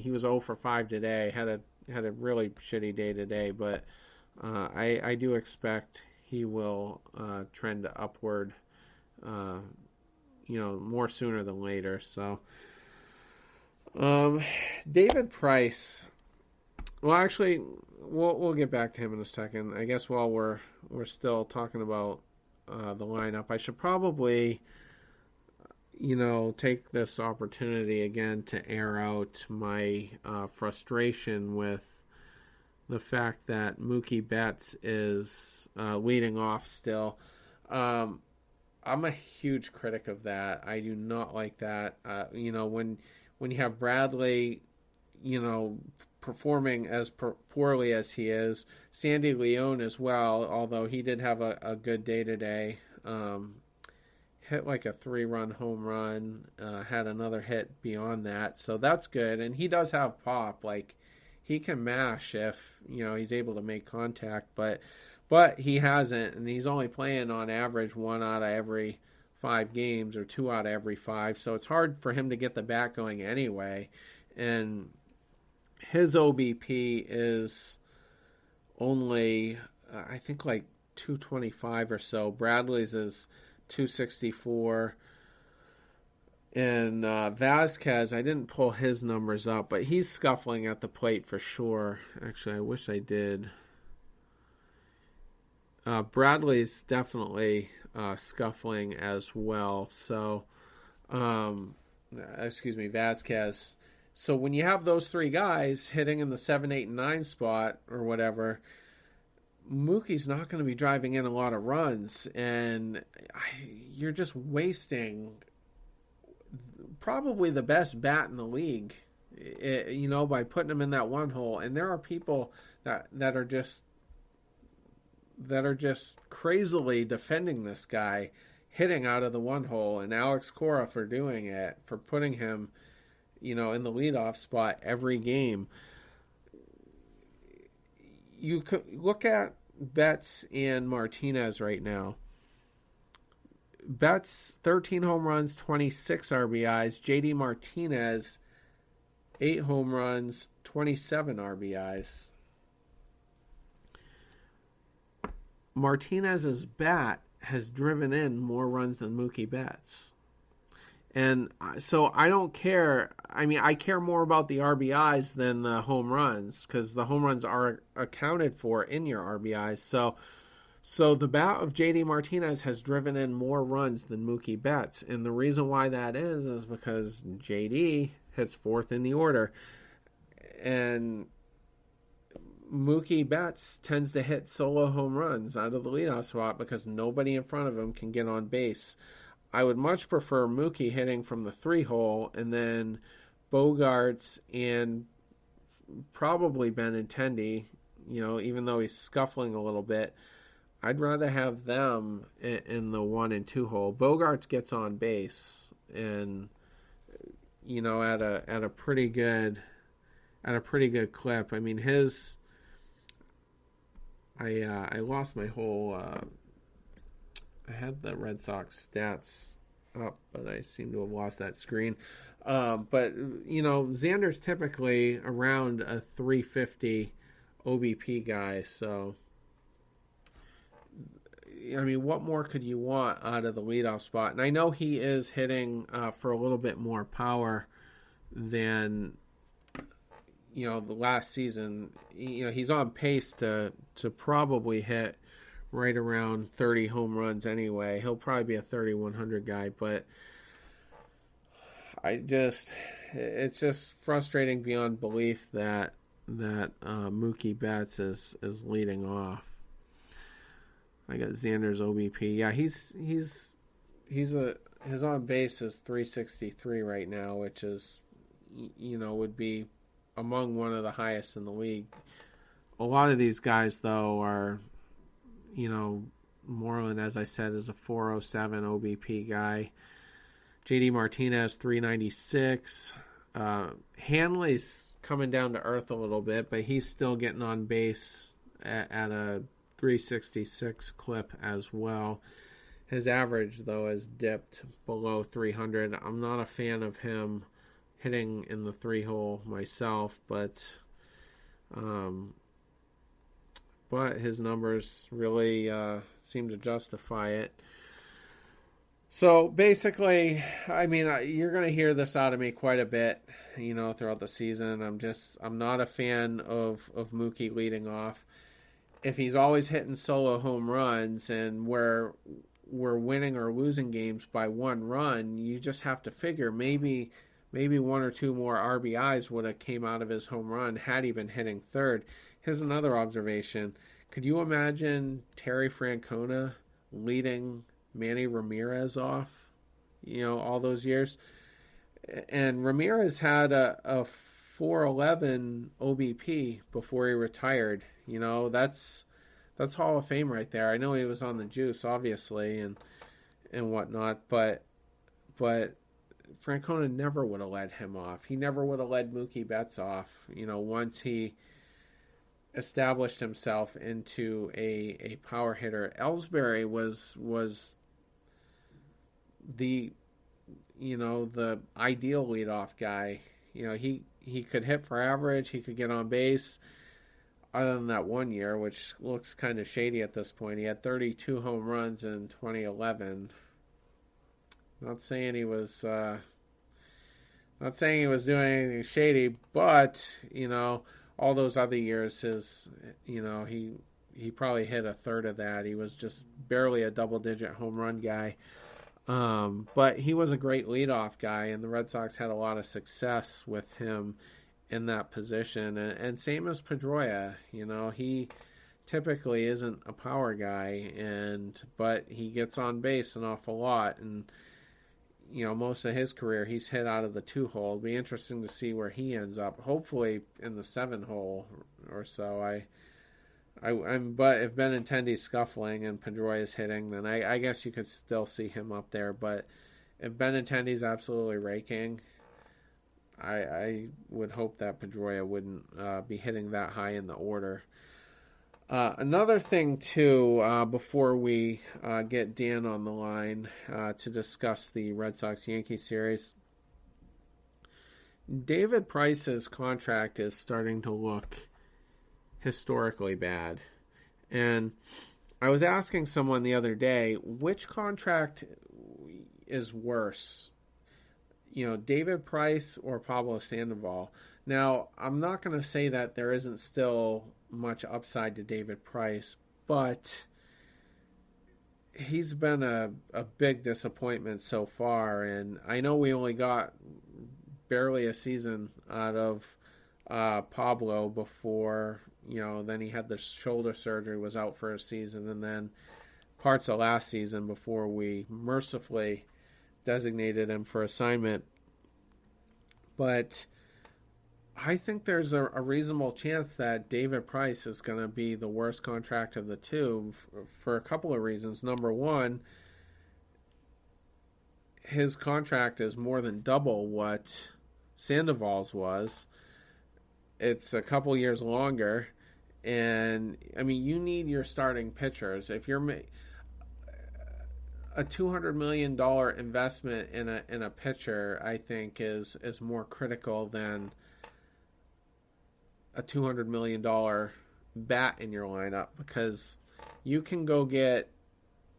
he was 0 for 5 today. Had a really shitty day today, but I do expect he will trend upward, more sooner than later. So, David Price. Well, actually, we'll get back to him in a second. I guess while we're still talking about the lineup, I should probably, take this opportunity again to air out my frustration with the fact that Mookie Betts is leading off still. I'm a huge critic of that. I do not like that. When you have Bradley, performing as poorly as he is, Sandy Leone as well, although he did have a good day today. Hit like a 3-run home run, had another hit beyond that, so that's good. And he does have pop, like he can mash if he's able to make contact, but he hasn't, and he's only playing on average 1 out of every 5 games or 2 out of every 5, so it's hard for him to get the bat going anyway. And his OBP is only I think like 225 or so. Bradley's is 264. And Vasquez, I didn't pull his numbers up, but he's scuffling at the plate for sure. Actually, I wish I did. Bradley's definitely scuffling as well. So, Vasquez. So when you have those 3 guys hitting in the 7, 8, and 9 spot or whatever, Mookie's not going to be driving in a lot of runs, and you're just wasting probably the best bat in the league, by putting him in that one hole. And there are people that are just crazily defending this guy hitting out of the one hole, and Alex Cora for doing it, for putting him, in the leadoff spot every game. You could look at Betts and Martinez right now. Betts, 13 home runs, 26 RBIs. JD Martinez, 8 home runs, 27 RBIs. Martinez's bat has driven in more runs than Mookie Betts. And so I don't care. I mean, I care more about the RBIs than the home runs, because the home runs are accounted for in your RBIs. So the bat of JD Martinez has driven in more runs than Mookie Betts. And the reason why that is because JD hits 4th in the order. And Mookie Betts tends to hit solo home runs out of the leadoff spot because nobody in front of him can get on base. I would much prefer Mookie hitting from the 3 hole, and then Bogarts and probably Benintendi, even though he's scuffling a little bit, I'd rather have them in the 1 and 2 hole. Bogarts gets on base, and at a pretty good clip. I mean, I lost my whole. I had the Red Sox stats up, but I seem to have lost that screen. But Xander's typically around a 350 OBP guy, so I mean, what more could you want out of the leadoff spot? And I know he is hitting for a little bit more power than the last season. He's on pace to probably hit right around 30 home runs anyway. He'll probably be a 3,100 guy, but it's just frustrating beyond belief that Mookie Betts is leading off. I got Xander's OBP. Yeah, his on base is 363 right now, which is would be among one of the highest in the league. A lot of these guys though are Moreland, as I said, is a 407 OBP guy. JD Martinez, 396. Hanley's coming down to earth a little bit, but he's still getting on base at a 366 clip as well. His average, though, has dipped below 300. I'm not a fan of him hitting in the 3-hole myself, but his numbers really seem to justify it. So basically, I mean, you're going to hear this out of me quite a bit, throughout the season. I'm not a fan of Mookie leading off. If he's always hitting solo home runs and we're winning or losing games by 1 run, you just have to figure maybe 1 or 2 more RBIs would have came out of his home run had he been hitting third. Here's another observation. Could you imagine Terry Francona leading Manny Ramirez off, all those years? And Ramirez had a 4.11 OBP before he retired. That's Hall of Fame right there. I know he was on the juice, obviously, and whatnot, but Francona never would have led him off. He never would have led Mookie Betts off, once he established himself into a power hitter. Ellsbury was the ideal leadoff guy. He could hit for average, he could get on base. Other than that 1 year, which looks kind of shady at this point, he had 32 home runs in 2011. Not saying he was doing anything shady, but all those other years, he probably hit a third of that. He was just barely a double-digit home run guy. But he was a great leadoff guy, and the Red Sox had a lot of success with him in that position. And same as Pedroia, he typically isn't a power guy, but he gets on base an awful lot. And, most of his career, he's hit out of the 2-hole. It'll be interesting to see where he ends up. Hopefully in the 7-hole or so. But if Benintendi's scuffling and Pedroia's hitting, then I guess you could still see him up there. But if Benintendi's absolutely raking, I would hope that Pedroia wouldn't be hitting that high in the order. Another thing, too, before we get Dan on the line to discuss the Red Sox-Yankees series, David Price's contract is starting to look historically bad. And I was asking someone the other day, which contract is worse? David Price or Pablo Sandoval? Now, I'm not going to say that there isn't still much upside to David Price, but he's been a big disappointment so far, and I know we only got barely a season out of Pablo before, then he had the shoulder surgery, was out for a season, and then parts of last season before we mercifully designated him for assignment. But I think there's a reasonable chance that David Price is going to be the worst contract of the two for a couple of reasons. Number one, his contract is more than double what Sandoval's was. It's a couple years longer, and I mean, you need your starting pitchers. If you're a $200 million investment in a pitcher, I think is more critical than a $200 million bat in your lineup, because you can go get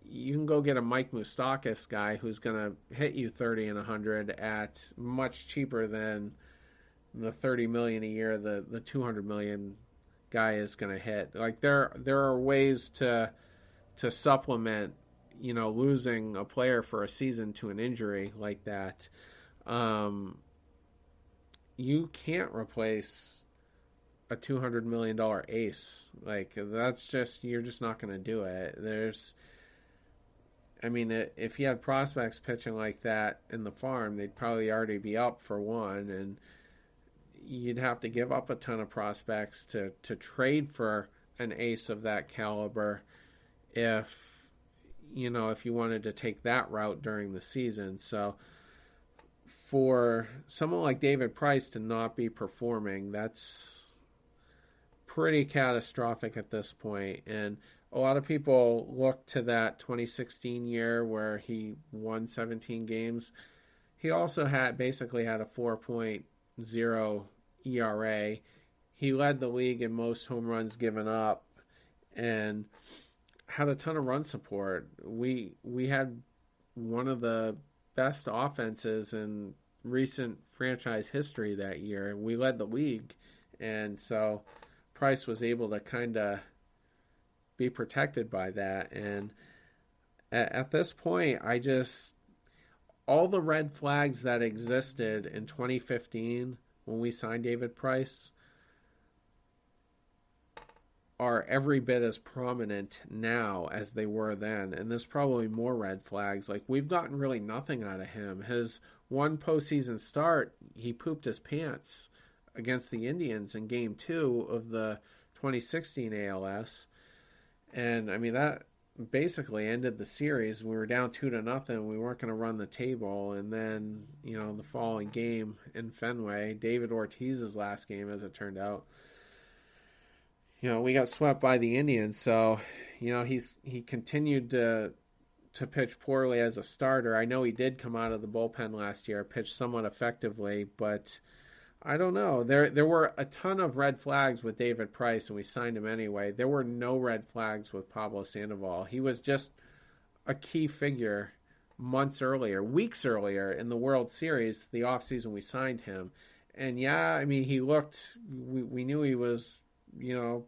a Mike Moustakas guy who's going to hit you 30 and 100 at much cheaper than the $30 million a year the $200 million guy is going to hit. Like there are ways to supplement, losing a player for a season to an injury like that. You can't replace a $200 million ace. Like you're just not going to do it. If you had prospects pitching like that in the farm, they'd probably already be up for one, and you'd have to give up a ton of prospects to trade for an ace of that caliber if you wanted to take that route during the season. So for someone like David Price to not be performing, that's pretty catastrophic at this point. And a lot of people look to that 2016 year where he won 17 games. he also basically had a 4.0 ERA. He led the league in most home runs given up and had a ton of run support. We had one of the best offenses in recent franchise history that year. We led the league, and so Price was able to kind of be protected by that. And at this point, all the red flags that existed in 2015 when we signed David Price are every bit as prominent now as they were then. And there's probably more red flags. Like, we've gotten really nothing out of him. His one postseason start, he pooped his pants against the Indians in Game 2 of the 2016 ALS. And, I mean, that basically ended the series. We were down 2-0. We weren't going to run the table. And then, the following game in Fenway, David Ortiz's last game, as it turned out, we got swept by the Indians. So, he continued to pitch poorly as a starter. I know he did come out of the bullpen last year, pitched somewhat effectively, but I don't know. There were a ton of red flags with David Price, and we signed him anyway. There were no red flags with Pablo Sandoval. He was just a key figure weeks earlier in the World Series, the offseason we signed him. And yeah, I mean, we knew he was,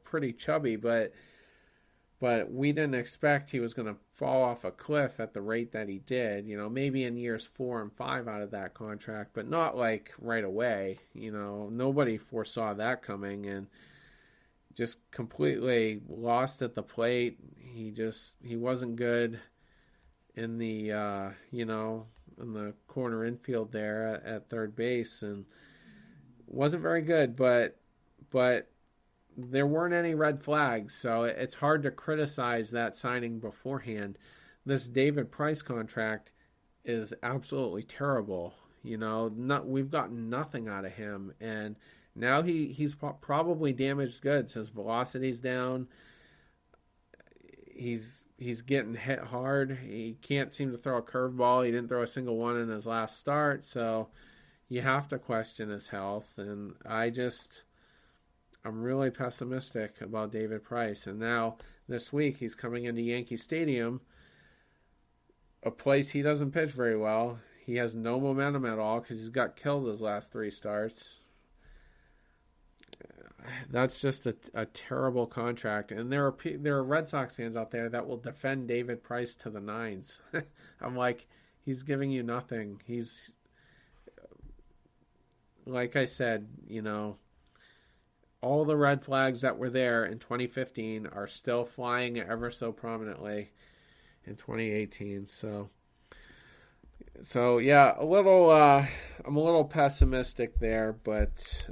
pretty chubby, but we didn't expect he was going to fall off a cliff at the rate that he did, maybe in years 4 and 5 out of that contract, but not like right away. Nobody foresaw that coming, and just completely lost at the plate. He wasn't good in the, in the corner infield there at third base, and wasn't very good, but there weren't any red flags, so it's hard to criticize that signing beforehand. This David Price contract is absolutely terrible. We've gotten nothing out of him, and now he's probably damaged goods. His velocity's down. He's getting hit hard. He can't seem to throw a curveball. He didn't throw a single one in his last start, so you have to question his health, and I'm really pessimistic about David Price. And now, this week, he's coming into Yankee Stadium, a place he doesn't pitch very well. He has no momentum at all because he's got killed his last 3 starts. That's just a terrible contract. And there are Red Sox fans out there that will defend David Price to the nines. I'm like, he's giving you nothing. He's, like I said, all the red flags that were there in 2015 are still flying ever so prominently in 2018. So yeah, I'm a little pessimistic there, but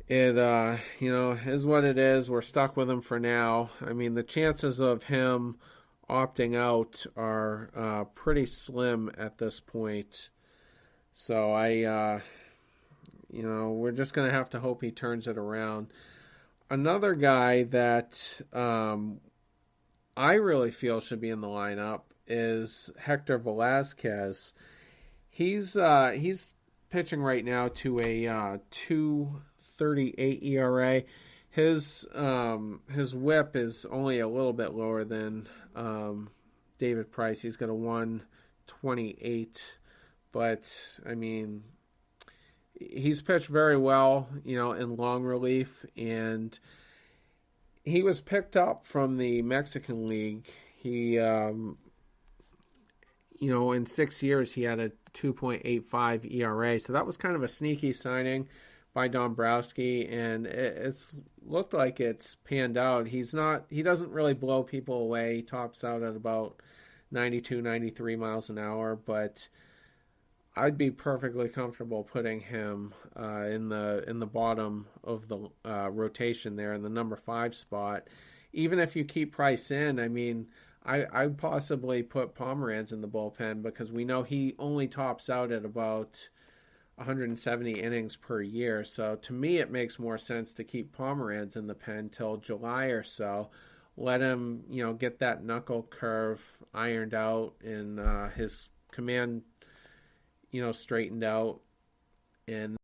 it is what it is. We're stuck with him for now. I mean, the chances of him opting out are pretty slim at this point. So we're just going to have to hope he turns it around. Another guy that I really feel should be in the lineup is Hector Velasquez. He's pitching right now to a 2.38 ERA. His WHIP is only a little bit lower than David Price. He's got a 1.28, but I mean, he's pitched very well, in long relief, and he was picked up from the Mexican League. He, in 6 years, he had a 2.85 ERA, so that was kind of a sneaky signing by Dombrowski, and it's looked like it's panned out. He doesn't really blow people away. He tops out at about 92, 93 miles an hour, but I'd be perfectly comfortable putting him in the bottom of the rotation there in the number 5 spot. Even if you keep Price in, I mean, I'd possibly put Pomeranz in the bullpen because we know he only tops out at about 170 innings per year. So to me, it makes more sense to keep Pomeranz in the pen till July or so. let him, get that knuckle curve ironed out and his command, straightened out. And